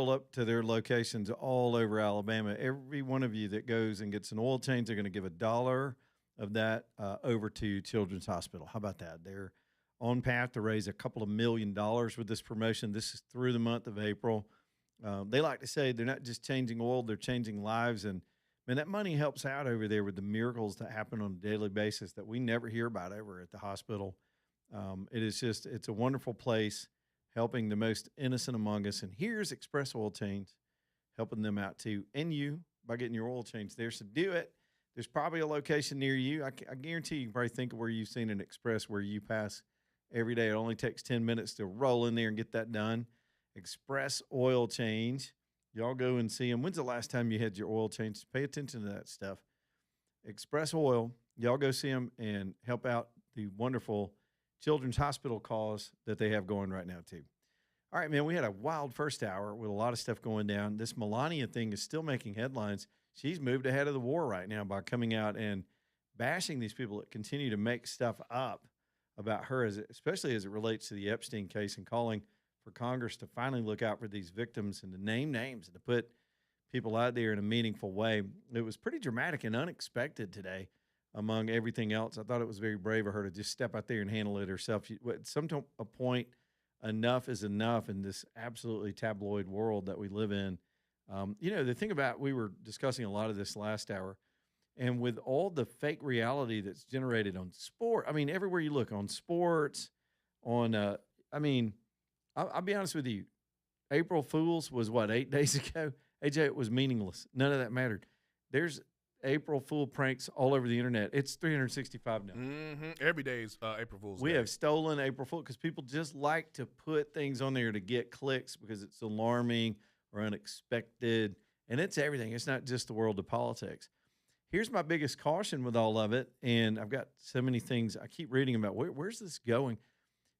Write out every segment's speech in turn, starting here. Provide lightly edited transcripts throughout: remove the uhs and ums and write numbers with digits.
roll up to their locations all over Alabama. Every one of you that goes and gets an oil change, they're going to give $1 of that over to Children's Hospital. How about that? They're on path to raise a couple of $1 million with this promotion. This is through the month of April. They like to say they're not just changing oil, they're changing lives. And man, that money helps out over there with the miracles that happen on a daily basis that we never hear about over at the hospital. It's a wonderful place, helping the most innocent among us. And here's Express Oil Change helping them out too, and you, by getting your oil change there. So do it. There's probably a location near you. I guarantee you can probably think of where you've seen an Express where you pass every day. It only takes 10 minutes to roll in there and get that done. Express Oil Change. Y'all go and see them. When's the last time you had your oil changed? Pay attention to that stuff. Express Oil. Y'all go see them and help out the wonderful Children's Hospital cause that they have going right now too. All right, man, we had a wild first hour with a lot of stuff going down. This Melania thing is still making headlines. She's moved ahead of the war right now by coming out and bashing these people that continue to make stuff up about her, especially as it relates to the Epstein case, and calling for Congress to finally look out for these victims and to name names and to put people out there in a meaningful way. It was pretty dramatic and unexpected today. Among everything else, I thought it was very brave of her to just step out there and handle it herself. At some point, enough is enough in this absolutely tabloid world that we live in. The thing about, we were discussing a lot of this last hour, and with all the fake reality that's generated on sport, I mean, everywhere you look, on sports, I'll be honest with you, April Fool's was what, 8 days ago? AJ, it was meaningless. None of that mattered. There's April Fool pranks all over the internet. It's 365 now. Every day is April Fool's Day. We have stolen April Fool because people just like to put things on there to get clicks because it's alarming or unexpected. And it's everything. It's not just the world of politics. Here's my biggest caution with all of it. And I've got so many things I keep reading about. Where's this going?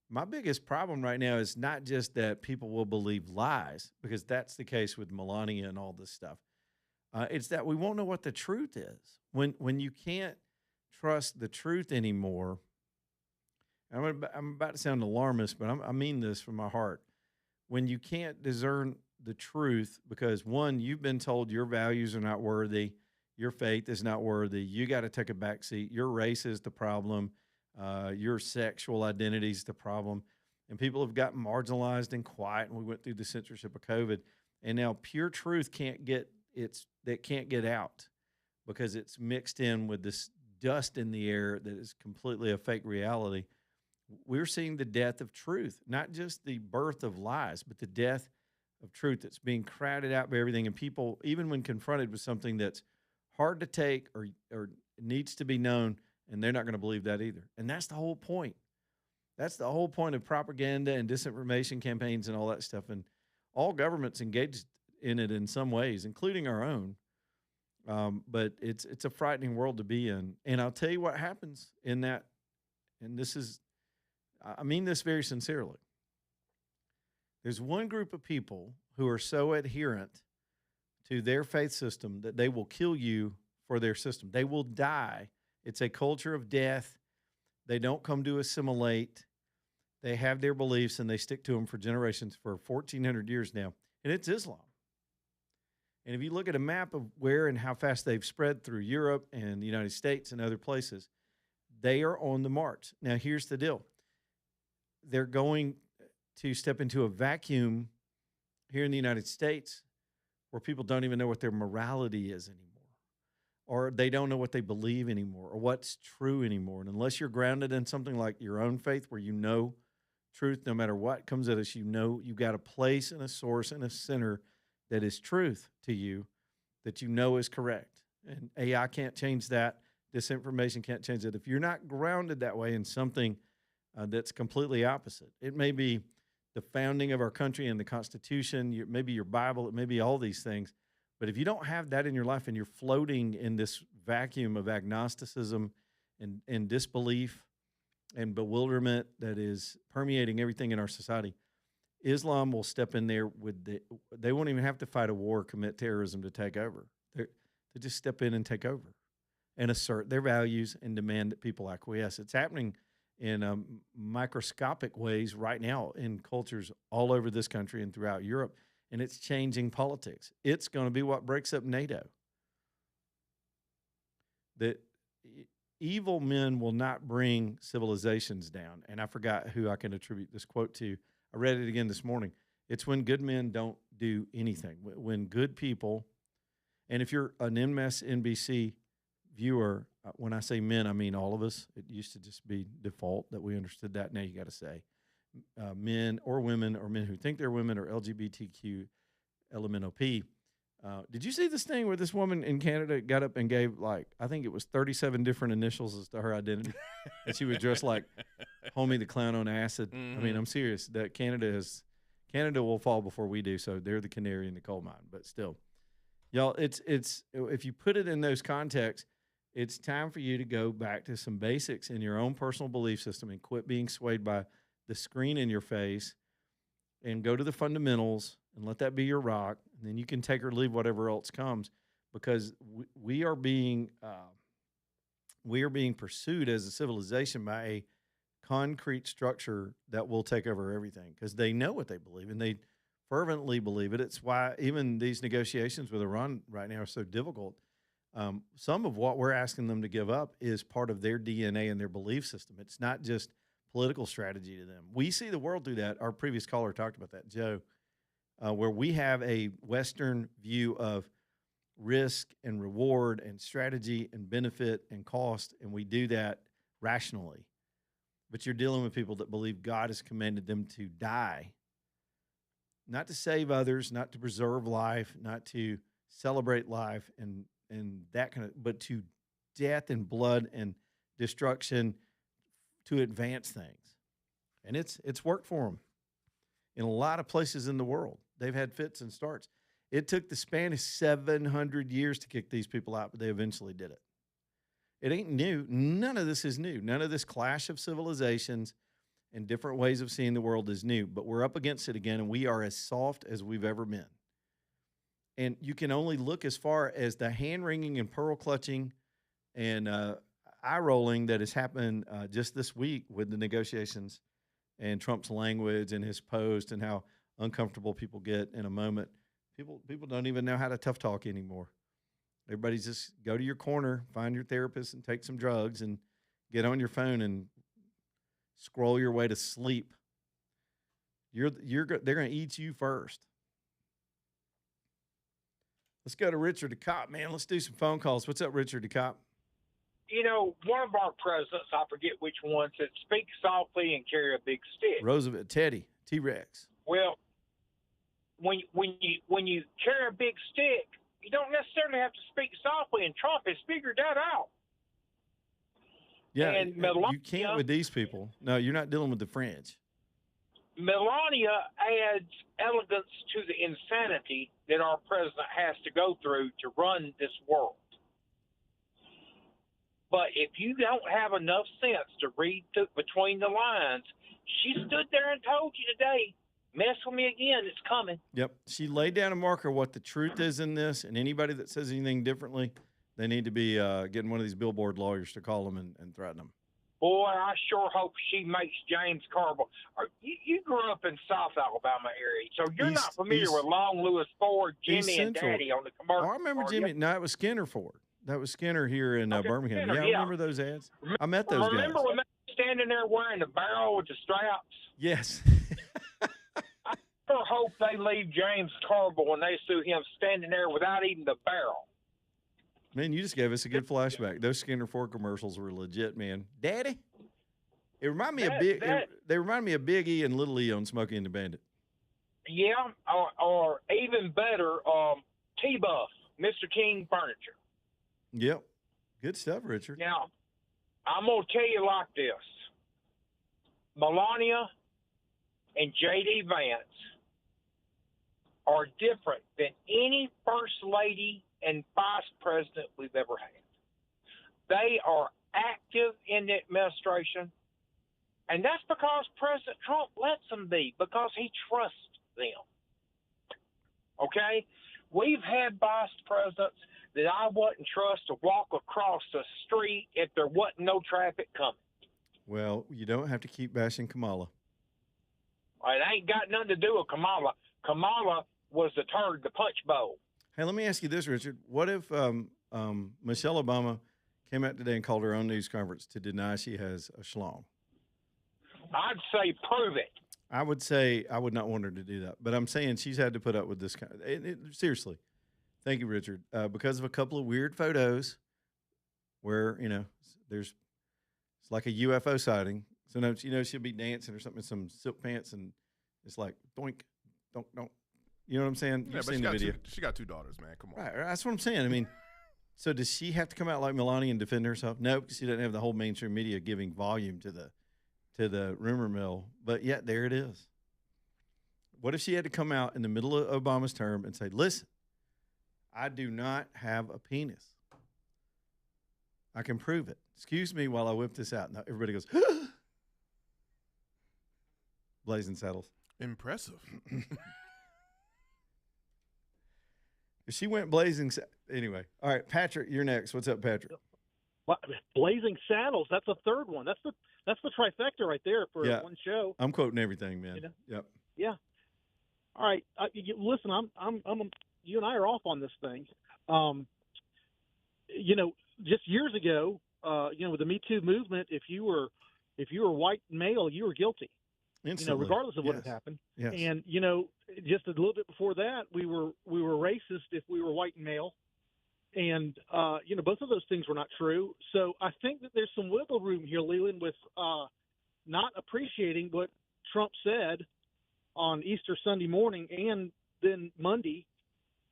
My biggest problem right now is not just that people will believe lies, because that's the case with Melania and all this stuff. It's that we won't know what the truth is. When you can't trust the truth anymore, I'm about to sound alarmist, but I mean this from my heart. When you can't discern the truth because, one, you've been told your values are not worthy, your faith is not worthy, you got to take a back seat, your race is the problem, your sexual identity is the problem, and people have gotten marginalized and quiet, and we went through the censorship of COVID, and now pure truth can't get out because it's mixed in with this dust in the air that is completely a fake reality. We're seeing the death of truth, not just the birth of lies, but the death of truth that's being crowded out by everything. And people, even when confronted with something that's hard to take or needs to be known, and they're not going to believe that either. And that's the whole point. That's the whole point of propaganda and disinformation campaigns and all that stuff. And all governments engaged in it in some ways, including our own. But it's a frightening world to be in. And I'll tell you what happens in that, and I mean this very sincerely. There's one group of people who are so adherent to their faith system that they will kill you for their system. They will die. It's a culture of death. They don't come to assimilate. They have their beliefs and they stick to them for generations, for 1,400 years now. And it's Islam. And if you look at a map of where and how fast they've spread through Europe and the United States and other places, they are on the march. Now, here's the deal. They're going to step into a vacuum here in the United States where people don't even know what their morality is anymore, or they don't know what they believe anymore, or what's true anymore. And unless you're grounded in something like your own faith where you know truth, no matter what comes at us, you know you got a place and a source and a center that is truth to you, that you know is correct. And AI can't change that. Disinformation can't change it. If you're not grounded that way in something that's completely opposite, it may be the founding of our country and the Constitution, maybe your Bible, it may be all these things. But if you don't have that in your life and you're floating in this vacuum of agnosticism and disbelief and bewilderment that is permeating everything in our society, Islam will step in there they won't even have to fight a war, commit terrorism to take over. They just step in and take over and assert their values and demand that people acquiesce. It's happening in microscopic ways right now in cultures all over this country and throughout Europe. and it's changing politics. It's going to be what breaks up NATO. That evil men will not bring civilizations down. And I forgot who I can attribute this quote to. I read it again this morning. It's when good men don't do anything. When good people, and if you're an MSNBC viewer, when I say men, I mean all of us. It used to just be default that we understood that. Now you got to say men or women or men who think they're women or LGBTQ LMNOP. Did you see this thing where this woman in Canada got up and gave, like, I think it was 37 different initials as to her identity? And she was dressed like Homie the Clown on acid. Mm-hmm. I mean, I'm serious. That Canada will fall before we do, so they're the canary in the coal mine. But still, y'all, it's if you put it in those contexts, it's time for you to go back to some basics in your own personal belief system and quit being swayed by the screen in your face and go to the fundamentals and let that be your rock. And then you can take or leave whatever else comes, because we are being pursued as a civilization by a concrete structure that will take over everything, because they know what they believe and they fervently believe it. It's why even these negotiations with Iran right now are so difficult. Some of what we're asking them to give up is part of their DNA and their belief system. It's not just political strategy to them. We see the world through that. Our previous caller talked about that, Joe, where we have a Western view of risk and reward and strategy and benefit and cost, and we do that rationally. But you're dealing with people that believe God has commanded them to die, not to save others, not to preserve life, not to celebrate life and that kind of, but to death and blood and destruction to advance things. And it's worked for them in a lot of places in the world. They've had fits and starts. It took the Spanish 700 years to kick these people out, but they eventually did it. It ain't new. None of this is new. None of this clash of civilizations and different ways of seeing the world is new, but we're up against it again, and we are as soft as we've ever been. And you can only look as far as the hand-wringing and pearl-clutching and eye-rolling that has happened just this week with the negotiations and Trump's language and his post and how uncomfortable people get in a moment. People don't even know how to tough talk anymore. Everybody's just go to your corner, find your therapist, and take some drugs and get on your phone and scroll your way to sleep. They're going to eat you first. Let's go to Richard DeCopp, man. Let's do some phone calls. What's up, Richard DeCopp? You know, one of our presidents, I forget which one, said, "Speak softly and carry a big stick." Roosevelt, Teddy, T-Rex. Well, when you carry a big stick, you don't necessarily have to speak softly, and Trump has figured that out. Yeah, and you can't with these people. No, you're not dealing with the French. Melania adds elegance to the insanity that our president has to go through to run this world. But if you don't have enough sense to read between the lines, she stood there and told you today, mess with me again, it's coming. Yep. She laid down a marker what the truth is in this, and anybody that says anything differently, they need to be getting one of these billboard lawyers to call them and threaten them. Boy, I sure hope she makes James Carville. You grew up in South Alabama area, so you're not familiar with Long Lewis Ford, Jimmy, and Daddy on the commercial. Oh, I remember Jimmy. No, it was Skinner Ford. That was Skinner here in Birmingham. Skinner, yeah, I remember those ads. I met those guys. Remember when they were standing there wearing the barrel with the straps? Yes. I sure hope they leave James Carville when they sue him standing there without even the barrel. Man, you just gave us a good flashback. Those Skinner Ford commercials were legit, man. Daddy, it reminded me they remind me of Big E and Little E on Smokey and the Bandit. Yeah, or even better, T-Buff, Mr. King Furniture. Yep, good stuff, Richard. Now, I'm gonna tell you like this: Melania and J.D. Vance are different than any first lady and vice president we've ever had. They are active in the administration, and that's because President Trump lets them be, because he trusts them. Okay? We've had vice presidents that I wouldn't trust to walk across the street if there wasn't no traffic coming. Well, you don't have to keep bashing Kamala. It ain't got nothing to do with Kamala. Kamala was the turd, the punch bowl. Hey, let me ask you this, Richard. What if Michelle Obama came out today and called her own news conference to deny she has a schlong? I'd say prove it. I would say I would not want her to do that, but I'm saying she's had to put up with this kind. Seriously, thank you, Richard, because of a couple of weird photos where there's it's like a UFO sighting. Sometimes she'll be dancing or something in some silk pants, and it's like doink, don't. You know what I'm saying? Yeah, You've but seen the video. she got 2 daughters, man. Come on. Right, that's what I'm saying. I mean, so does she have to come out like Melania and defend herself? No, because she doesn't have the whole mainstream media giving volume to the rumor mill. But yet there it is. What if she had to come out in the middle of Obama's term and say, "Listen, I do not have a penis. I can prove it. Excuse me while I whip this out." Now everybody goes, Blazing Saddles. Impressive. If she went anyway. All right, Patrick, you're next. What's up, Patrick? Blazing Saddles. That's a third one. That's the trifecta right there for one show. I'm quoting everything, man. Yep. Yeah. All right. Listen, you and I are off on this thing. Just years ago, with the Me Too movement, if you were white male, you were guilty. Instantly. Regardless of what had happened. Yes. And just a little bit before that, we were racist if we were white and male. And both of those things were not true. So I think that there's some wiggle room here, Leland, with not appreciating what Trump said on Easter Sunday morning and then Monday,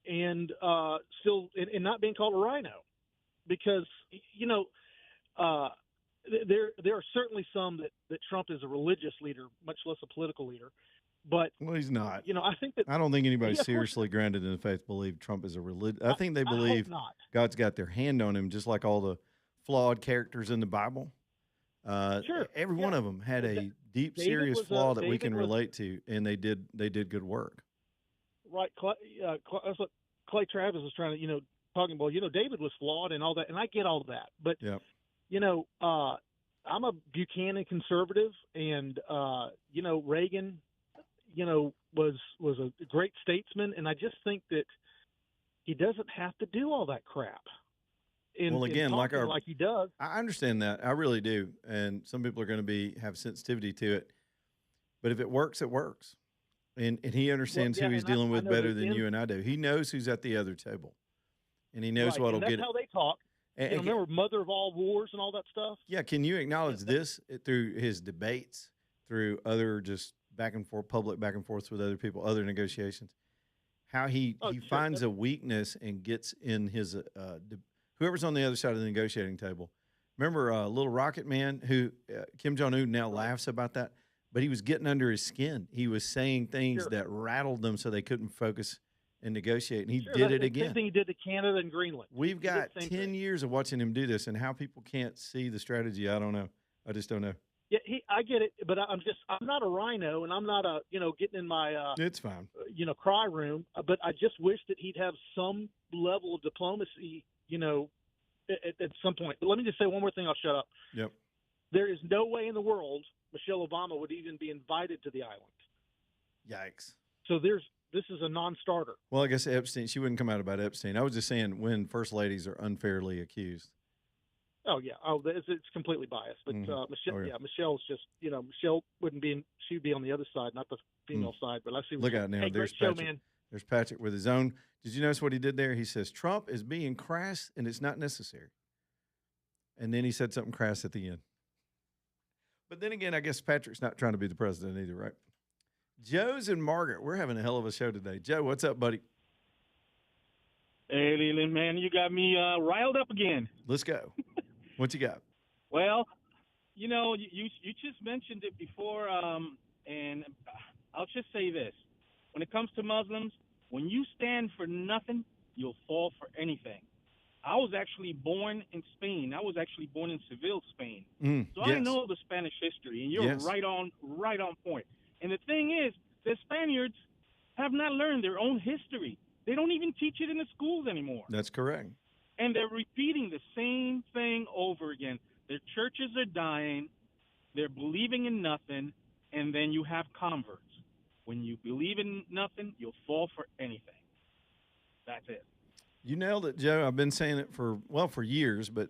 and still and not being called a rhino, because there are certainly some that Trump is a religious leader, much less a political leader. But he's not. I think that I don't think anybody seriously grounded in the faith believe Trump is a religion. I think they believe God's got their hand on him, just like all the flawed characters in the Bible. Sure. Every one of them had a deep, serious flaw that we can relate to, and they did good work. Right. That's what Clay Travis was trying to, talking about. David was flawed and all that, and I get all that. But, I'm a Buchanan conservative, and, Reagan, was a great statesman, and I just think that he doesn't have to do all that crap. Like he does. I understand that. I really do. And some people are going to have sensitivity to it. But if it works, it works. And he understands who he's dealing with better than you and I do. He knows who's at the other table. And he knows what'll get it. That's how they talk. And remember Mother of All Wars and all that stuff? Yeah. Can you acknowledge this through his debates, through other just public back and forth with other people, other negotiations, how he finds a weakness and gets in his whoever's on the other side of the negotiating table. Remember Little Rocket Man, who Kim Jong-un now laughs about that, but he was getting under his skin. He was saying things that rattled them so they couldn't focus and negotiate, and he did it again. Same thing he did to Canada and Greenland. We've got 10 years of watching him do this, and how people can't see the strategy, I don't know. I just don't know. Yeah, I get it, but I'm not a rhino, and I'm not getting in my it's fine. Cry room. But I just wish that he'd have some level of diplomacy, at some point. But let me just say one more thing. I'll shut up. Yep. There is no way in the world Michelle Obama would even be invited to the island. Yikes. So this is a non-starter. Well, I guess Epstein. She wouldn't come out about Epstein. I was just saying when first ladies are unfairly accused. Oh yeah. Oh, it's completely biased. But Michelle, Michelle's just Michelle wouldn't be. She'd be on the other side, not the female side. But I see. Look out now. Hey, there's great Patrick. show, man. There's Patrick with his own. Did you notice what he did there? He says Trump is being crass and it's not necessary. And then he said something crass at the end. But then again, I guess Patrick's not trying to be the president either, right? Joe's and Margaret, we're having a hell of a show today. Joe, what's up, buddy? Hey, Leland, man, you got me riled up again. Let's go. What you got? Well, you just mentioned it before, and I'll just say this. When it comes to Muslims, when you stand for nothing, you'll fall for anything. I was actually born in Spain. I was actually born in Seville, Spain. So I know the Spanish history, and you're right on point. And the thing is, the Spaniards have not learned their own history. They don't even teach it in the schools anymore. That's correct. And they're repeating the same thing over again. Their churches are dying. They're believing in nothing. And then you have converts. When you believe in nothing, you'll fall for anything. That's it. You nailed it, Joe. I've been saying it for years, but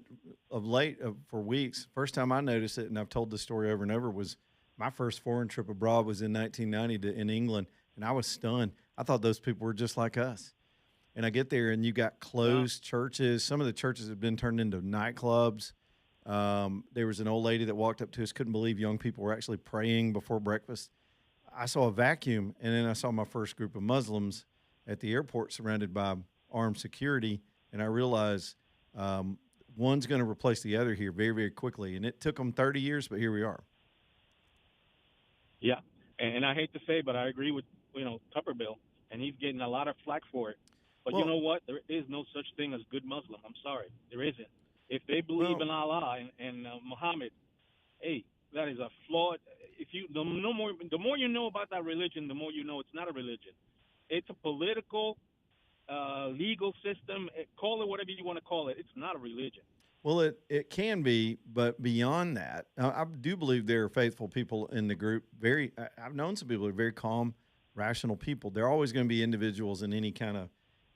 of late, for weeks. First time I noticed it, and I've told this story over and over, was my first foreign trip abroad was in 1990 in England, and I was stunned. I thought those people were just like us. And I get there, and you got closed churches. Some of the churches have been turned into nightclubs. There was an old lady that walked up to us, couldn't believe young people were actually praying before breakfast. I saw a vacuum, and then I saw my first group of Muslims at the airport surrounded by armed security, and I realized one's going to replace the other here very, very quickly. And it took them 30 years, but here we are. Yeah, and I hate to say, but I agree with Tupperbill, and he's getting a lot of flack for it. But Well, you know what? There is no such thing as good Muslim. I'm sorry, there isn't. If they believe in Allah and Muhammad, hey, that is a flawed. If you the more you know about that religion, the more you know it's not a religion. It's a political, legal system. Call it whatever you want to call it. It's not a religion. Well, it can be, but beyond that, I do believe there are faithful people in the group. I've known some people who are very calm, rational people. There are always going to be individuals in any kind of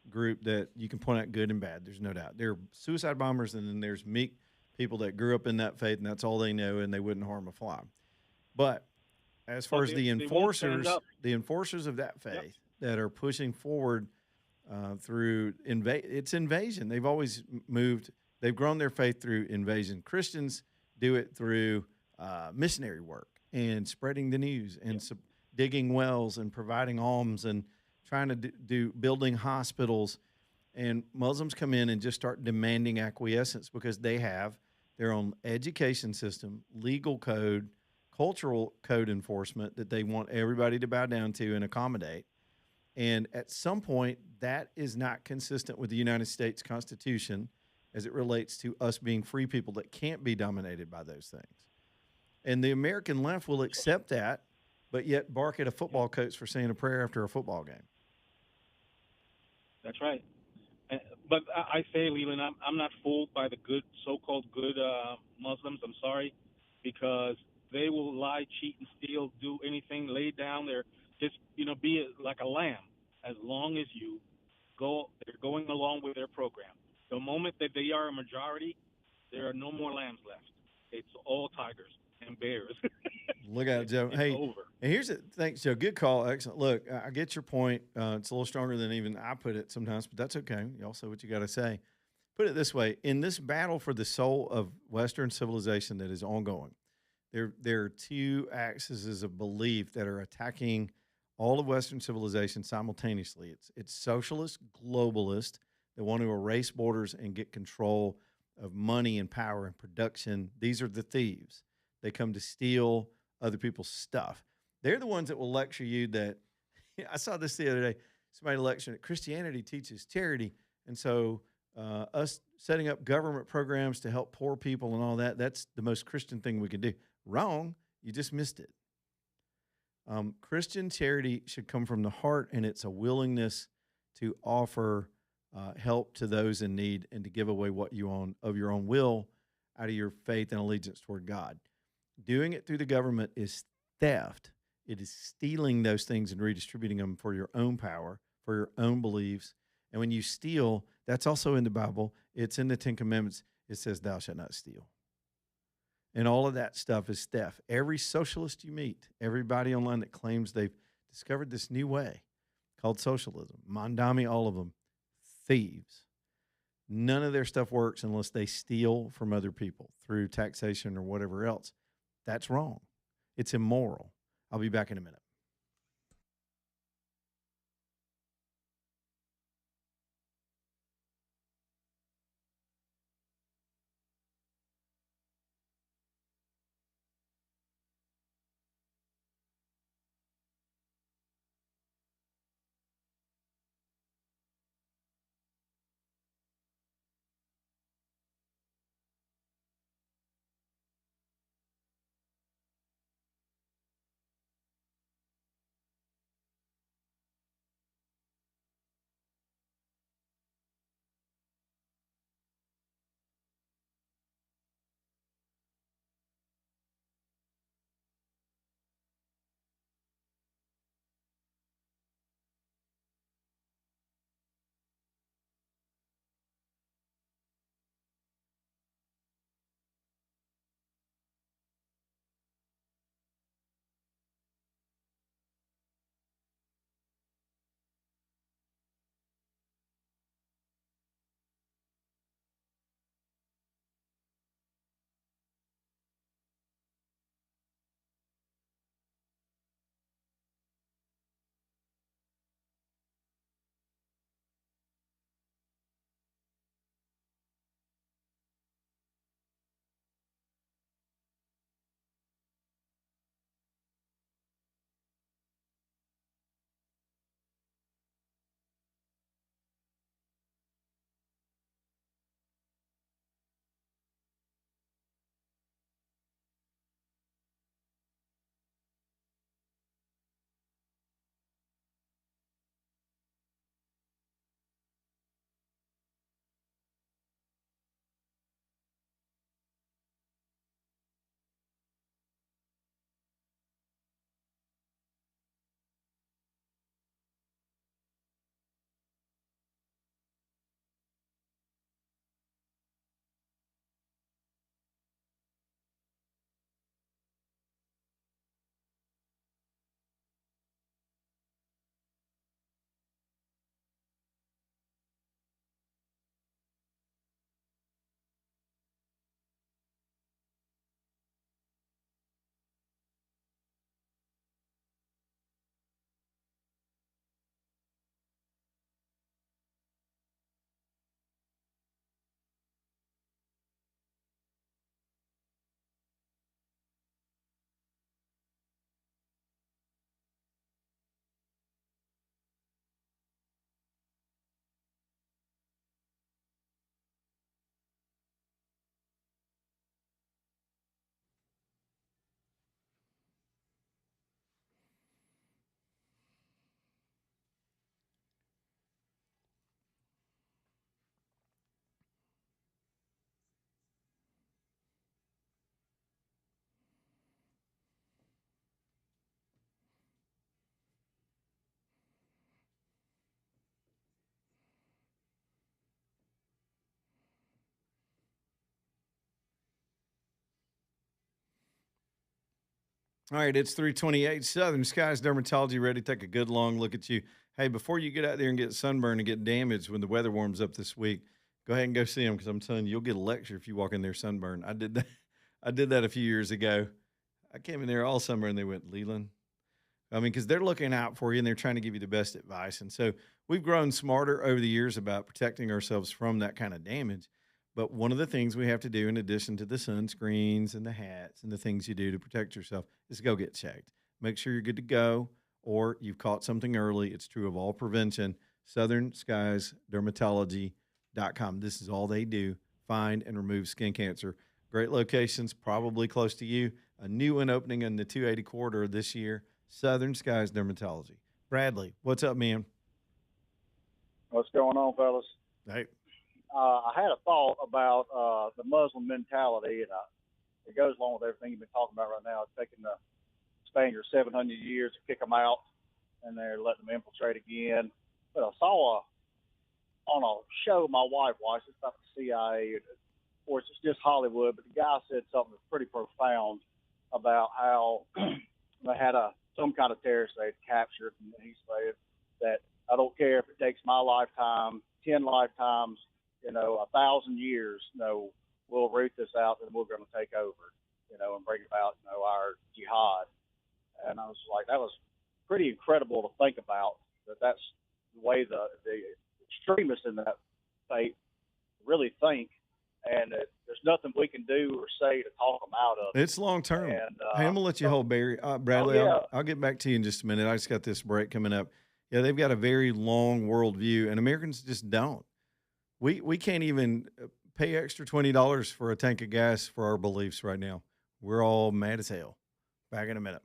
group that you can point out good and bad. There's no doubt. There are suicide bombers, and then there's meek people that grew up in that faith, and that's all they know, and they wouldn't harm a fly. But as far as the enforcers of that faith that are pushing forward through it's invasion. They've always moved. They've grown their faith through invasion. Christians do it through missionary work and spreading the news and digging wells and providing alms and trying to do building hospitals. And Muslims come in and just start demanding acquiescence because they have their own education system, legal code, cultural code enforcement that they want everybody to bow down to and accommodate. And at some point, that is not consistent with the United States Constitution as it relates to us being free people that can't be dominated by those things. And the American left will accept that, but yet bark at a football coach for saying a prayer after a football game. That's right. But I say, Leland, I'm not fooled by the good, so-called good Muslims. I'm sorry, because they will lie, cheat, and steal, do anything, lay down there, just be like a lamb. As long as they're going along with their program. The moment that they are a majority, there are no more lambs left. It's all tigers and bears. Look at it, Joe. It's hey, over. And here's it. Thanks, Joe. Good call. Excellent. Look, I get your point. It's a little stronger than even I put it sometimes, but that's okay. You also what you got to say. Put it this way: in this battle for the soul of Western civilization that is ongoing, there are two axes of belief that are attacking all of Western civilization simultaneously. It's socialist, globalist that want to erase borders and get control of money and power and production. These are the thieves. They come to steal other people's stuff. They're the ones that will lecture you that I saw this the other day. Somebody lecturing that Christianity teaches charity. And so us setting up government programs to help poor people and all that, that's the most Christian thing we can do. Wrong. You just missed it. Christian charity should come from the heart, and it's a willingness to offer help to those in need and to give away what you own of your own will out of your faith and allegiance toward God. Doing it through the government is theft. It is stealing those things and redistributing them for your own power, for your own beliefs. And when you steal, that's also in the Bible. It's in the Ten Commandments. It says, thou shalt not steal. And all of that stuff is theft. Every socialist you meet, everybody online that claims they've discovered this new way called socialism, Mondami, all of them, thieves. None of their stuff works unless they steal from other people through taxation or whatever else. That's wrong. It's immoral. I'll be back in a minute. All right, it's 328 Southern Skies Dermatology ready to take a good long look at you. Hey, before you get out there and get sunburned and get damaged when the weather warms up this week, go ahead and go see them because I'm telling you, you'll get a lecture if you walk in there sunburned. I did that. I did that a few years ago. I came in there all summer and they went, Leland. I mean, because they're looking out for you and they're trying to give you the best advice. And so we've grown smarter over the years about protecting ourselves from that kind of damage. But one of the things we have to do, in addition to the sunscreens and the hats and the things you do to protect yourself, is go get checked. Make sure you're good to go, or you've caught something early. It's true of all prevention. SouthernSkiesDermatology.com. This is all they do: find and remove skin cancer. Great locations, probably close to you. A new one opening in the 280 corridor this year. Southern Skies Dermatology. Bradley, what's up, man? What's going on, fellas? Hey. I had a thought about the Muslim mentality, and it goes along with everything you've been talking about right now. It's taking the Spaniards 700 years to kick them out, and they're letting them infiltrate again. But I saw on a show my wife watched, it's about the CIA, or it's just Hollywood, but the guy said something that's pretty profound about how they had some kind of terrorist they had captured, and he said that I don't care if it takes my lifetime, 10 lifetimes, 1,000 years, we'll root this out and we're going to take over, and bring about, our jihad. And I was like, that was pretty incredible to think about, that's the way the extremists in that faith really think. And there's nothing we can do or say to talk them out of it. It's long term. And, hey, I'm going to let you hold, Barry. Bradley, yeah. I'll get back to you in just a minute. I just got this break coming up. Yeah, they've got a very long worldview, and Americans just don't. We can't even pay extra $20 for a tank of gas for our beliefs right now. We're all mad as hell. Back in a minute.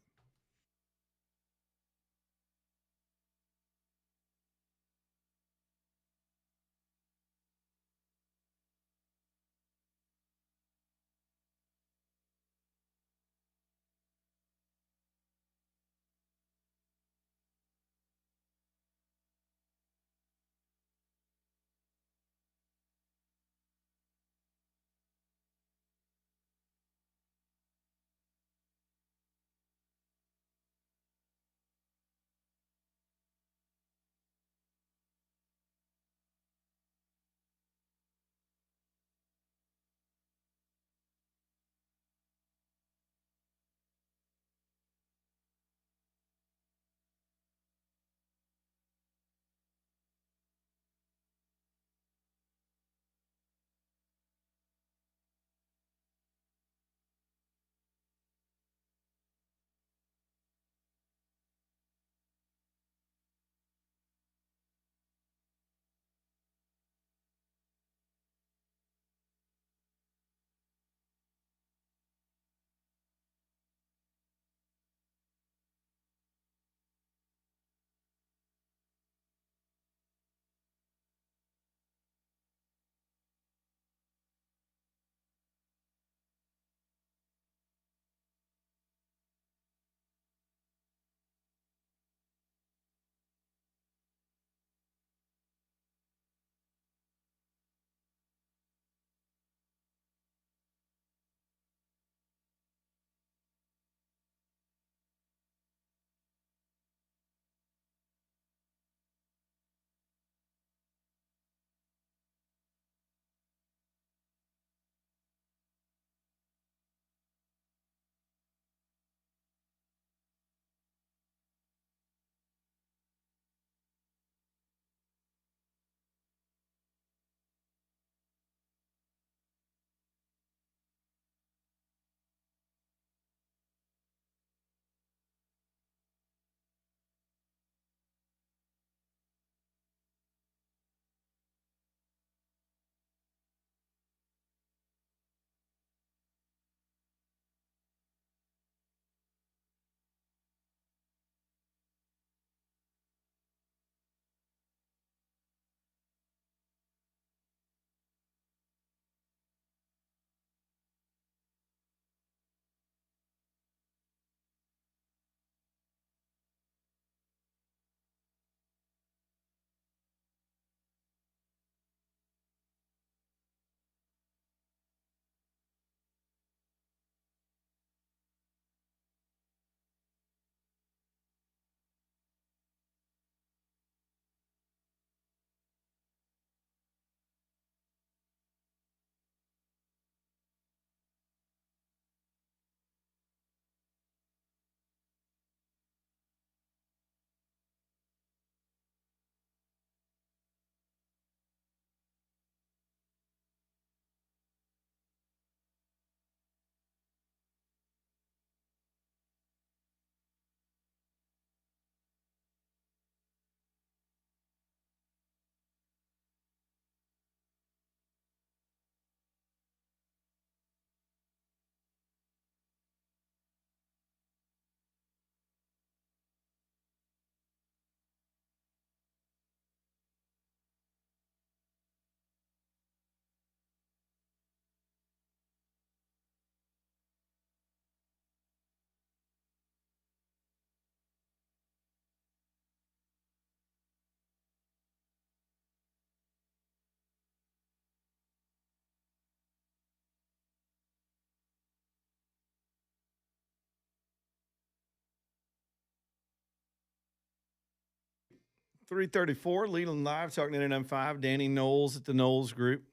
334, Leland Live, talking to 995. Danny Knowles at the Knowles Group.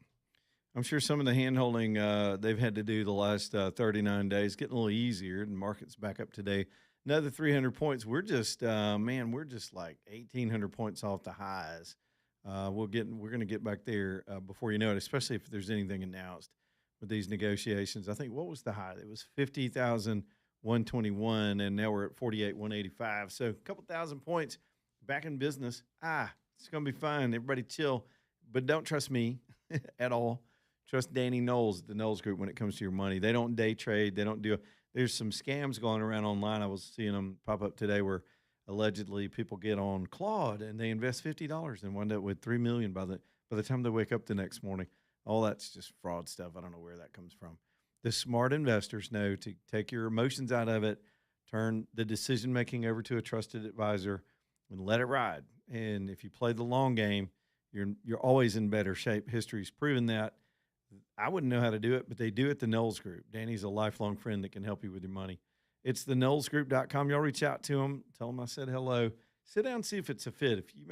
I'm sure some of the hand-holding they've had to do the last 39 days getting a little easier, and market's back up today. Another 300 points. We're just, we're just like 1,800 points off the highs. We're going to get back there before you know it, especially if there's anything announced with these negotiations. I think, what was the high? It was 50,121, and now we're at 48,185. So a couple thousand points back in business. It's going to be fine. Everybody chill, but don't trust me at all. Trust Danny Knowles at the Knowles Group when it comes to your money. They don't day trade. They don't do – there's some scams going around online. I was seeing them pop up today where allegedly people get on Claude and they invest $50 and wind up with $3 million by the time they wake up the next morning. All that's just fraud stuff. I don't know where that comes from. The smart investors know to take your emotions out of it, turn the decision-making over to a trusted advisor, and let it ride. And if you play the long game, you're always in better shape. History's proven that. I wouldn't know how to do it, but they do at the Knowles Group. Danny's a lifelong friend that can help you with your money. It's the KnowlesGroup.com. Y'all reach out to them. Tell them I said hello. Sit down and see if it's a fit. If you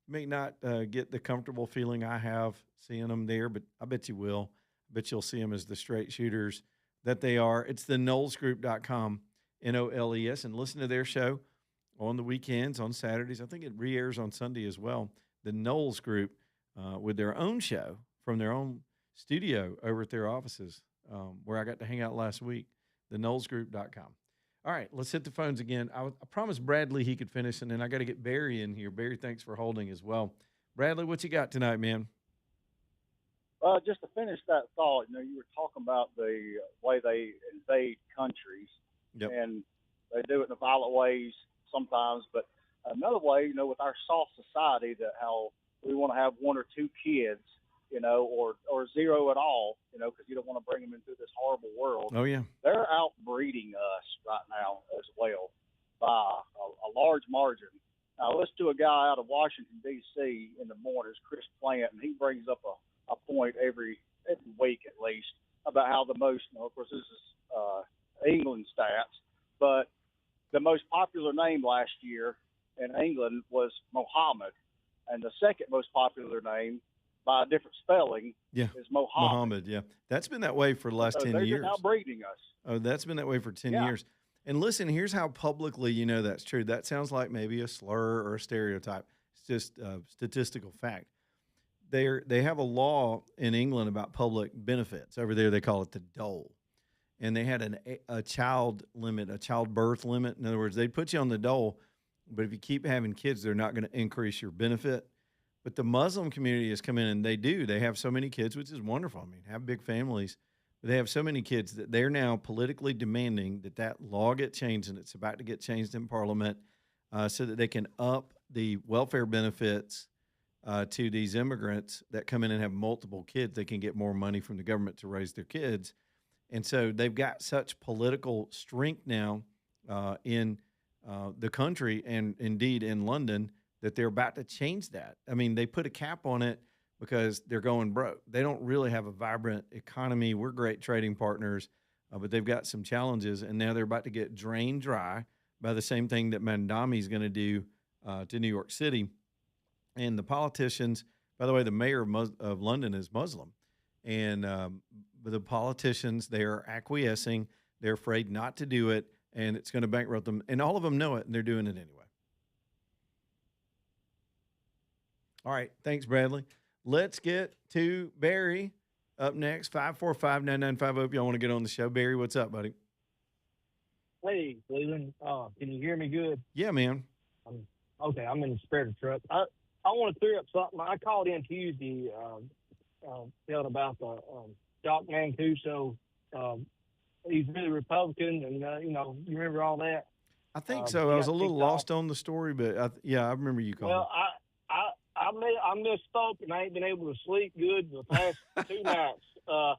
may not get the comfortable feeling I have seeing them there, but I bet you will. I bet you'll see them as the straight shooters that they are. It's the KnowlesGroup.com, Knowles, and listen to their show on the weekends, on Saturdays. I think it re-airs on Sunday as well. The Knowles Group with their own show from their own studio over at their offices where I got to hang out last week, the KnowlesGroup.com. All right, let's hit the phones again. I promised Bradley he could finish, and then I got to get Barry in here. Barry, thanks for holding as well. Bradley, what you got tonight, man? Just to finish that thought, you were talking about the way they invade countries, and they do it in violent ways sometimes. But another way, with our soft society, that how we want to have one or two kids, or zero at all, because you don't want to bring them into this horrible world. Oh, yeah. They're outbreeding us right now as well by a large margin. I listened to a guy out of Washington, D.C. in the mornings, Chris Plant, and he brings up a point every week at least about how the most, of course, this is England stats, but the most popular name last year in England was Mohammed, and the second most popular name by a different spelling is Mohammed. Yeah. That's been that way for the last 10 years. They're just outbreeding us. Oh, that's been that way for 10 years. And listen, here's how publicly that's true. That sounds like maybe a slur or a stereotype. It's just a statistical fact. They have a law in England about public benefits. Over there, they call it the dole. And they had a child limit, a childbirth limit. In other words, they put you on the dole, but if you keep having kids, they're not going to increase your benefit. But the Muslim community has come in, and they have so many kids, which is wonderful. I mean, have big families. But they have so many kids that they're now politically demanding that law get changed, and it's about to get changed in Parliament so that they can up the welfare benefits to these immigrants that come in and have multiple kids. They can get more money from the government to raise their kids. And so they've got such political strength now in the country and indeed in London that they're about to change that. I mean, they put a cap on it because they're going broke. They don't really have a vibrant economy. We're great trading partners, but they've got some challenges, and now they're about to get drained dry by the same thing that Mandami is going to do to New York City. And the politicians, by the way, the mayor of London is Muslim, and the politicians, they're acquiescing. They're afraid not to do it, and it's going to bankrupt them. And all of them know it, and they're doing it anyway. All right. Thanks, Bradley. Let's get to Barry up next, 545-9950 if y'all want to get on the show. Barry, what's up, buddy? Hey, Cleveland. Can you hear me good? Yeah, man. Okay, I'm in the spreader truck. I want to clear up something. I called in Tuesday telling about the Doc Mancuso. He's really Republican, and, you remember all that? I think so. I was a little lost on the story, but I remember you calling. Well, I misspoke, and I ain't been able to sleep good the past 2 nights. I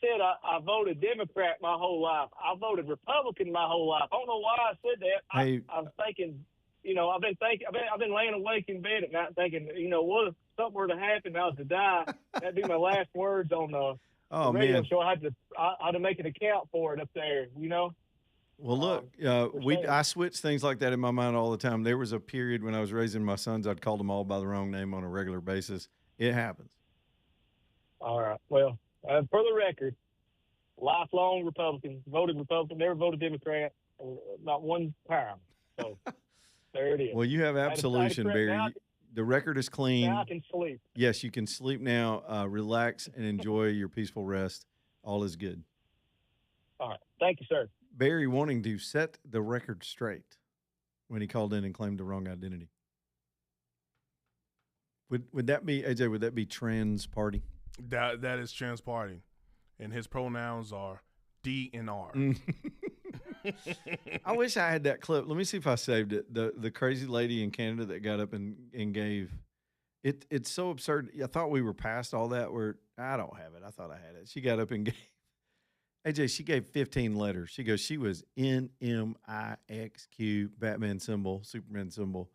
said I voted Democrat my whole life. I voted Republican my whole life. I don't know why I said that. I was thinking, I've been laying awake in bed at night thinking, what if something were to happen, I was to die? That'd be my last words on the radio show. I had to make an account for it up there, Well, look, I switch things like that in my mind all the time. There was a period when I was raising my sons, I'd call them all by the wrong name on a regular basis. It happens. All right. Well, for the record, lifelong Republican, voted Republican, never voted Democrat, not one time. So there it is. Well, you have absolution, Barry. The record is clean. Now I can sleep. Yes, you can sleep now. Relax and enjoy your peaceful rest. All is good. All right. Thank you, sir. Barry wanting to set the record straight when he called in and claimed the wrong identity. Would that be, AJ, would that be trans party? That is trans party. And his pronouns are D and R. I wish I had that clip. Let me see if I saved it. The crazy lady in Canada that got up and gave it. It's so absurd. I thought we were past all that. I don't have it. I thought I had it. She got up and gave AJ. She gave 15 letters. She goes. She was NMIXQ, Batman symbol, Superman symbol,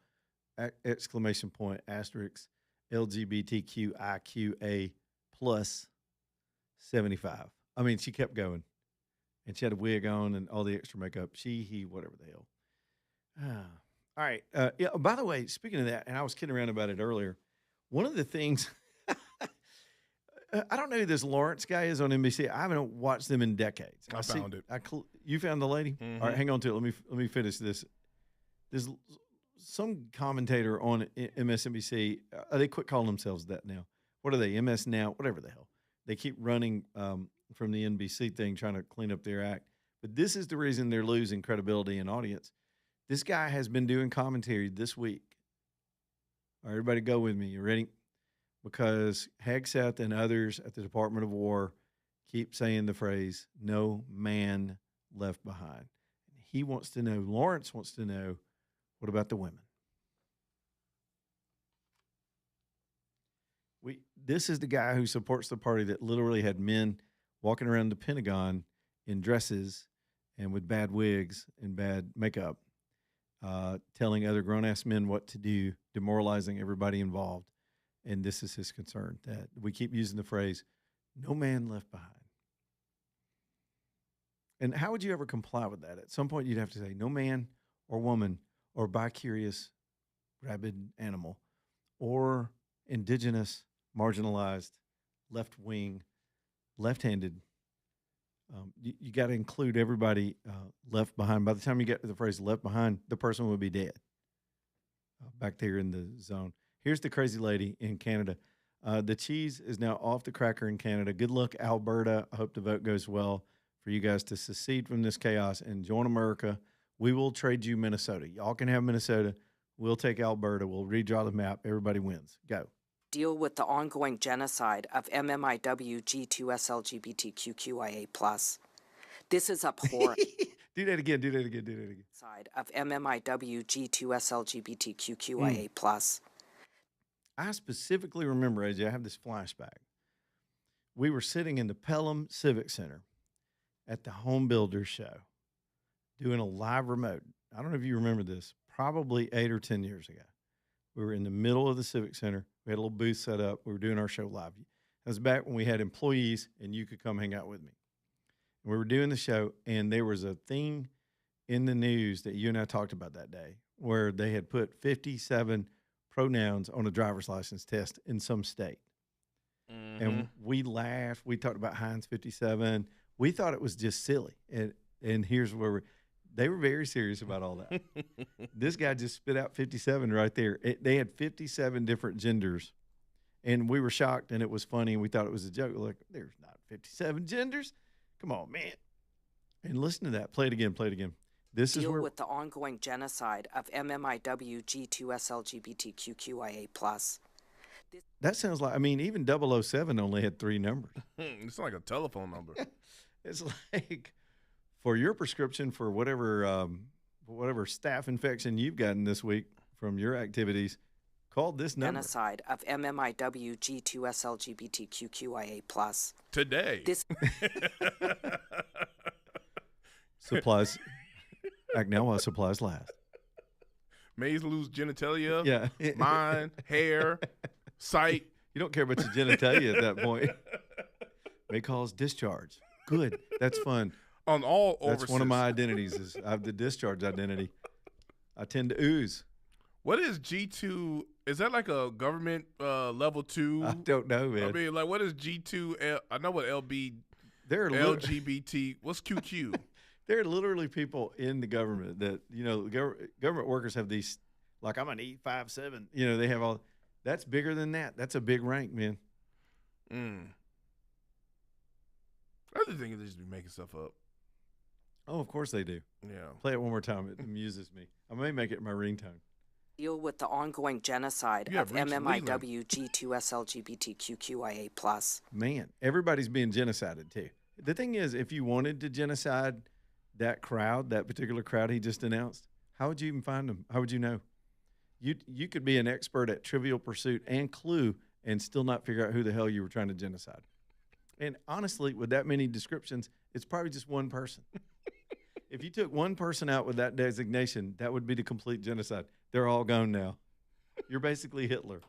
exclamation point, asterisk, LGBTQIQA plus 75. I mean, she kept going. And she had a wig on and all the extra makeup. She, he, whatever the hell. All right. Yeah. By the way, speaking of that, and I was kidding around about it earlier. One of the things, I don't know who this Lawrence guy is on NBC. I haven't watched them in decades. I found it. You found the lady? Mm-hmm. All right, hang on to it. Let me finish this. There's some commentator on MSNBC. They quit calling themselves that now. What are they? MS Now? Whatever the hell. They keep running from the NBC thing, trying to clean up their act. But this is the reason they're losing credibility and audience. This guy has been doing commentary this week. All right, everybody go with me. You ready? Because Hegseth and others at the Department of War keep saying the phrase, no man left behind. He wants to know, Lawrence wants to know, what about the women? This is the guy who supports the party that literally had men walking around the Pentagon in dresses and with bad wigs and bad makeup, telling other grown-ass men what to do, demoralizing everybody involved. And this is his concern, that we keep using the phrase, no man left behind. And how would you ever comply with that? At some point, you'd have to say, no man or woman or bi-curious rabid animal or indigenous, marginalized, left-wing, left-handed. You got to include everybody left behind. By the time you get to the phrase left behind, the person would be dead back there in the zone. Here's the crazy lady in Canada. The cheese is now off the cracker in Canada. Good luck, Alberta. I hope the vote goes well for you guys to secede from this chaos and join America. We will trade you Minnesota. Y'all can have Minnesota. We'll take Alberta. We'll redraw the map. Everybody wins. Go. Deal with the ongoing genocide of MMIW G2SLGBTQIA+. This is abhorrent. Do that again. Do that again. Side of MMIW G2SLGBTQIA+. I specifically remember, AJ, I have this flashback. We were sitting in the Pelham Civic Center at the Home Builders Show doing a live remote. I don't know if you remember this, probably 8 or 10 years ago. We were in the middle of the Civic Center. We had a little booth set up. We were doing our show live. That was back when we had employees and you could come hang out with me. And we were doing the show, and there was a thing in the news that you and I talked about that day where they had put 57 pronouns on a driver's license test in some state. Mm-hmm. And we laughed. We talked about Heinz 57. We thought it was just silly. And here's where they were very serious about all that. This guy just spit out 57 right there. They had 57 different genders, and we were shocked, and it was funny, and we thought it was a joke. Like, there's not 57 genders. Come on, man. And listen to that. Play it again. This is where with the ongoing genocide of MMIW G2SLGBTQIA+. That sounds like, I mean, even 007 only had 3 numbers. It's like a telephone number. It's like, for your prescription for whatever staph infection you've gotten this week from your activities, call this number. Genocide of MMIW G2SLGBTQIA+. Today. This supplies act now while supplies last. Mays lose genitalia, yeah, mind, hair, sight. You don't care about your genitalia at that point. May cause discharge. Good. That's fun. On all That's orifices. one of my identities. Is I have the discharge identity. I tend to ooze. What is G2? Is that like a government level 2? I don't know, man. I mean, like, what is G2? I know what There are LGBT. What's QQ? there are literally people in the government that government workers have these. Like I'm an 857. They have all. That's bigger than that. That's a big rank, man. I just think they just be making stuff up. Oh, of course they do. Yeah. Play it one more time. It amuses me. I may make it my ringtone. Deal with the ongoing genocide You of have reached MMIW G2SLGBTQIA+. Man, everybody's being genocided too. The thing is, if you wanted to genocide that crowd, that particular crowd he just announced, how would you even find them? How would you know? You could be an expert at Trivial Pursuit and Clue and still not figure out who the hell you were trying to genocide. And honestly, with that many descriptions, it's probably just one person. If you took one person out with that designation, that would be the complete genocide. They're all gone now. You're basically Hitler.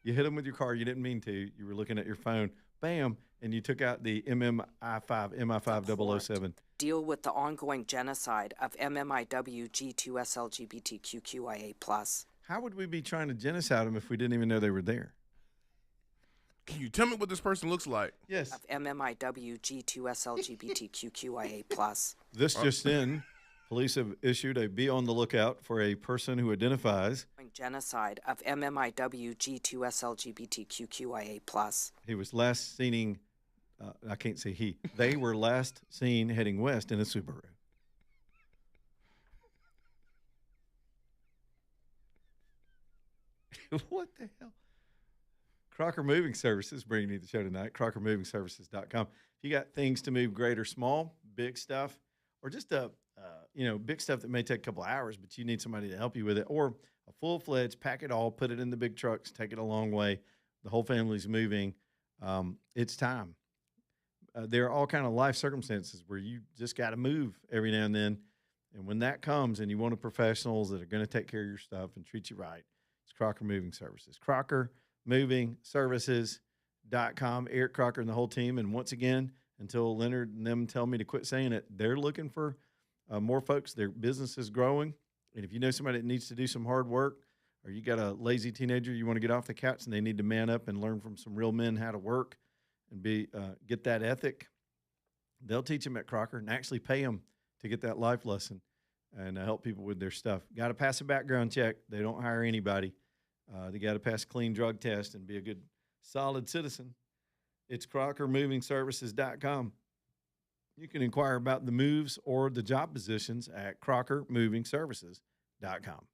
You hit them with your car. You didn't mean to. You were looking at your phone. Bam. And you took out the MI5 007. Deal with the ongoing genocide of MMIW G2SLGBTQIA+. How would we be trying to genocide them if we didn't even know they were there? Can you tell me what this person looks like? Yes. Of MMIW G2SLGBTQIA+. This just in, police have issued a be on the lookout for a person who identifies. Genocide of MMIW G2SLGBTQIA+. He was last seen, I can't say he. They were last seen heading west in a Subaru. What the hell? Crocker Moving Services bringing you the show tonight. CrockerMovingServices.com. If you got things to move great or small, big stuff, or just big stuff that may take a couple hours, but you need somebody to help you with it, or a full-fledged, pack it all, put it in the big trucks, take it a long way. The whole family's moving. It's time. There are all kind of life circumstances where you just got to move every now and then. And when that comes and you want professionals that are going to take care of your stuff and treat you right, it's Crocker Moving Services. CrockerMovingServices.com. Eric Crocker and the whole team. And once again, until Leonard and them tell me to quit saying it, they're looking for more folks. Their business is growing. And if you know somebody that needs to do some hard work, or you got a lazy teenager you want to get off the couch and they need to man up and learn from some real men how to work and get that ethic, they'll teach them at Crocker and actually pay them to get that life lesson and help people with their stuff. Got to pass a background check. They don't hire anybody. They got to pass a clean drug test and be a good, solid citizen. It's CrockerMovingServices.com. You can inquire about the moves or the job positions at CrockerMovingServices.com.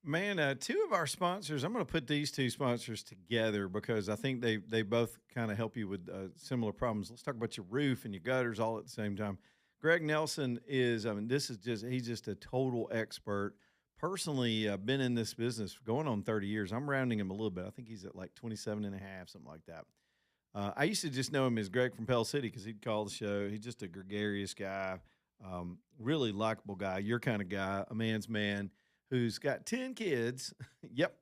Man, two of our sponsors, I'm going to put these two sponsors together because I think they both kind of help you with similar problems. Let's talk about your roof and your gutters all at the same time. Greg Nelson is, I mean, he's just a total expert. Personally, I've been in this business for going on 30 years. I'm rounding him a little bit. I think he's at like 27 and a half, something like that. I used to just know him as Greg from Pell City because he'd call the show. He's just a gregarious guy, really likable guy, your kind of guy, a man's man who's got 10 kids. Yep.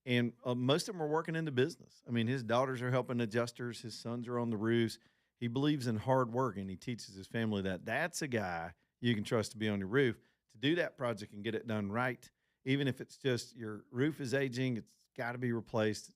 And most of them are working in the business. I mean, his daughters are helping adjusters. His sons are on the roofs. He believes in hard work, and he teaches his family that. That's a guy you can trust to be on your roof to do that project and get it done right. Even if it's just your roof is aging, it's got to be replaced.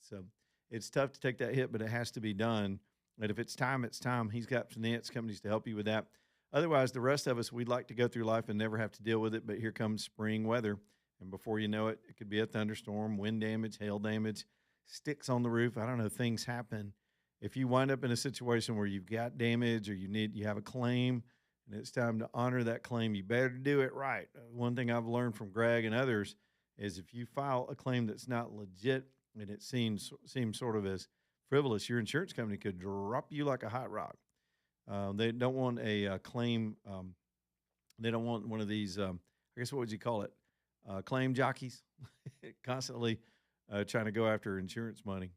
It's tough to take that hit, but it has to be done. And if it's time, it's time. He's got finance companies to help you with that. Otherwise, the rest of us, we'd like to go through life and never have to deal with it, but here comes spring weather. And before you know it, it could be a thunderstorm, wind damage, hail damage, sticks on the roof. I don't know, things happen. If you wind up in a situation where you've got damage or you have a claim and it's time to honor that claim, you better do it right. One thing I've learned from Greg and others is if you file a claim that's not legit and it seems sort of as frivolous, your insurance company could drop you like a hot rock. They don't want a claim. They don't want one of these, I guess, what would you call it? Claim jockeys constantly trying to go after insurance money.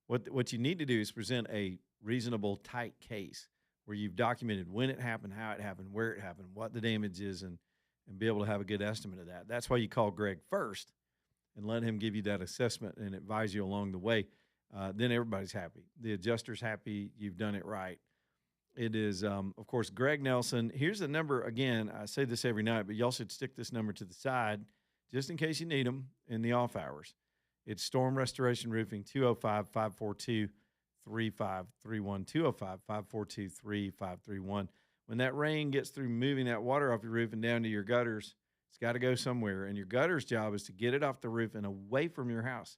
What you need to do is present a reasonable, tight case where you've documented when it happened, how it happened, where it happened, what the damage is, and be able to have a good estimate of that. That's why you call Greg first and let him give you that assessment and advise you along the way. Then everybody's happy. The adjuster's happy. You've done it right. It is, of course, Greg Nelson. Here's the number. Again, I say this every night, but y'all should stick this number to the side just in case you need them in the off hours. It's Storm Restoration Roofing, 205-542-3531, 205-542-3531. When that rain gets through moving that water off your roof and down to your gutters, it's got to go somewhere. And your gutter's job is to get it off the roof and away from your house,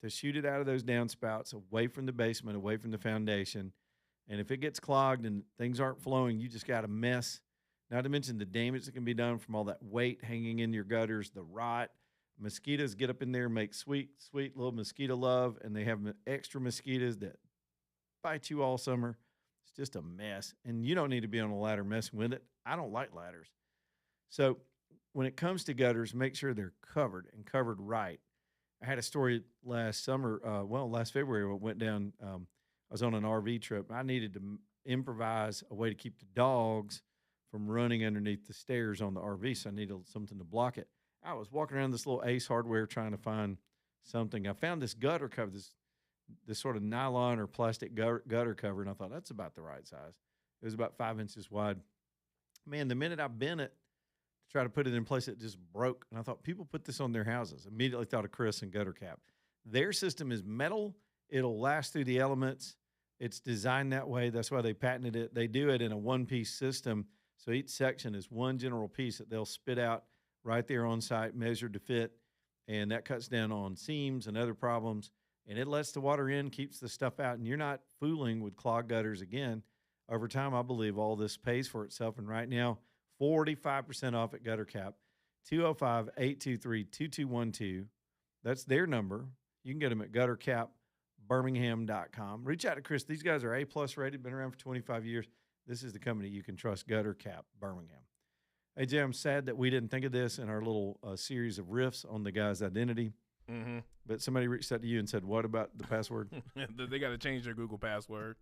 to shoot it out of those downspouts, away from the basement, away from the foundation. And if it gets clogged and things aren't flowing, you just got a mess. Not to mention the damage that can be done from all that weight hanging in your gutters, the rot. Mosquitoes get up in there and make sweet, sweet little mosquito love, and they have extra mosquitoes that bite you all summer. It's just a mess, and you don't need to be on a ladder messing with it. I don't like ladders. So when it comes to gutters, make sure they're covered and covered right. I had a story last February when I went down. I was on an RV trip. I needed to improvise a way to keep the dogs from running underneath the stairs on the RV, so I needed something to block it. I was walking around this little Ace Hardware trying to find something. I found this gutter cover, this sort of nylon or plastic gutter cover, and I thought, that's about the right size. It was about 5 inches wide. Man, the minute I bent it to try to put it in place, it just broke. And I thought, people put this on their houses. Immediately thought of Chris and Gutter Cap. Their system is metal. It'll last through the elements. It's designed that way. That's why they patented it. They do it in a one-piece system. So each section is one general piece that they'll spit out right there on site, measured to fit, and that cuts down on seams and other problems, and it lets the water in, keeps the stuff out, and you're not fooling with clogged gutters again. Over time, I believe all this pays for itself, and right now, 45% off at Gutter Cap, 205-823-2212. That's their number. You can get them at guttercapbirmingham.com. Reach out to Chris. These guys are A-plus rated, been around for 25 years. This is the company you can trust, Gutter Cap Birmingham. Hey, Jay, I'm sad that we didn't think of this in our little series of riffs on the guy's identity. Mm-hmm. But somebody reached out to you and said, what about the password? They got to change their Google password.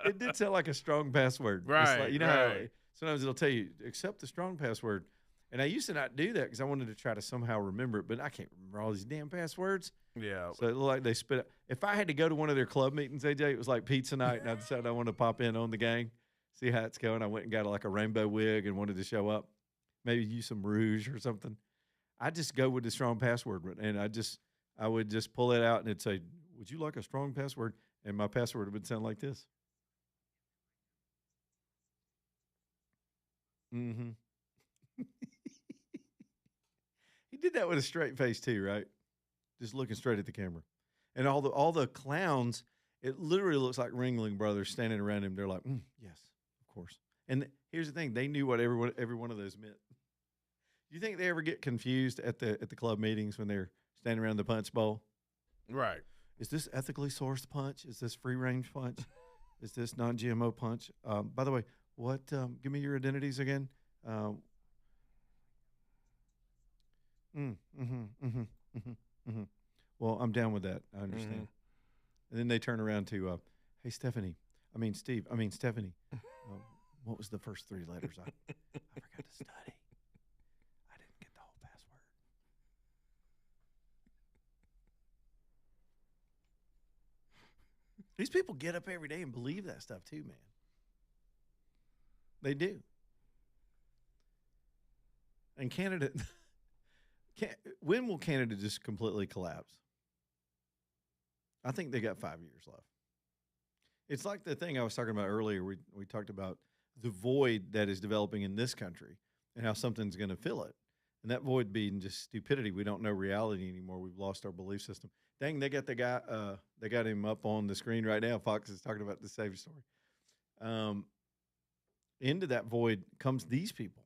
It did sound like a strong password. Right, Like, you know right. how sometimes it'll tell you, accept the strong password. And I used to not do that because I wanted to try to somehow remember it, but I can't remember all these damn passwords. Yeah. So it looked like they spit it. If I had to go to one of their club meetings, AJ, it was like pizza night, and I decided I wanted to pop in on the gang, see how it's going. I went and got like a rainbow wig and wanted to show up, maybe use some rouge or something. I just go with the strong password, and I would just pull it out and it'd say, would you like a strong password? And my password would sound like this. Mm-hmm. He did that with a straight face too, right? Just looking straight at the camera. And all the clowns, it literally looks like Ringling Brothers standing around him. They're like, yes, of course. And here's the thing. They knew what every one of those meant. you think they ever get confused at the club meetings when they're standing around the punch bowl? Right. Is this ethically sourced punch? Is this free range punch? Is this non-GMO punch? By the way, what? Give me your identities again. Well, I'm down with that. I understand. And then they turn around to, hey, Stephanie. Steve. Stephanie. What was the first 3 letters? I forgot to study. I didn't get the whole password. These people get up every day and believe that stuff too, man. They do. And Canada, when will Canada just completely collapse? I think they got 5 years left. It's like the thing I was talking about earlier. We talked about the void that is developing in this country and how something's going to fill it. And that void being just stupidity. We don't know reality anymore. We've lost our belief system. Dang, they got the guy. They got him up on the screen right now. Fox is talking about the same story. Into that void comes these people.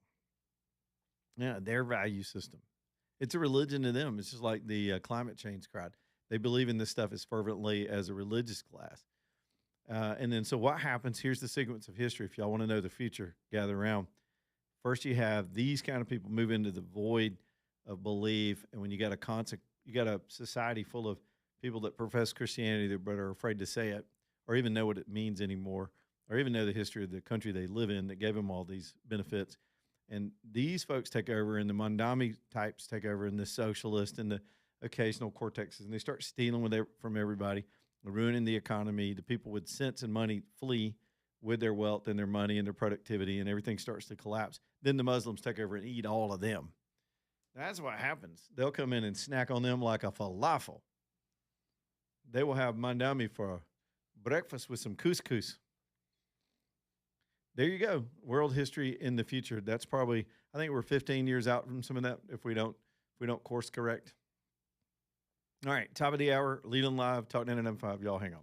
Yeah, their value system. It's a religion to them. It's just like the climate change crowd. They believe in this stuff as fervently as a religious class. And then, so what happens? Here's the sequence of history. If y'all want to know the future, gather around. First, you have these kind of people move into the void of belief, and when you got a society full of people that profess Christianity but are afraid to say it, or even know what it means anymore, or even know the history of the country they live in that gave them all these benefits. And these folks take over, and the Mondami types take over, and the socialist and the occasional cortexes, and they start stealing from everybody, ruining the economy. The people with sense and money flee with their wealth and their money and their productivity, and everything starts to collapse. Then the Muslims take over and eat all of them. That's what happens. They'll come in and snack on them like a falafel. They will have Mondami for breakfast with some couscous. There you go. World history in the future. That's probably, I think we're 15 years out from some of that if we don't course correct. All right, top of the hour, Leland Live, Talk 99.5. Y'all hang on.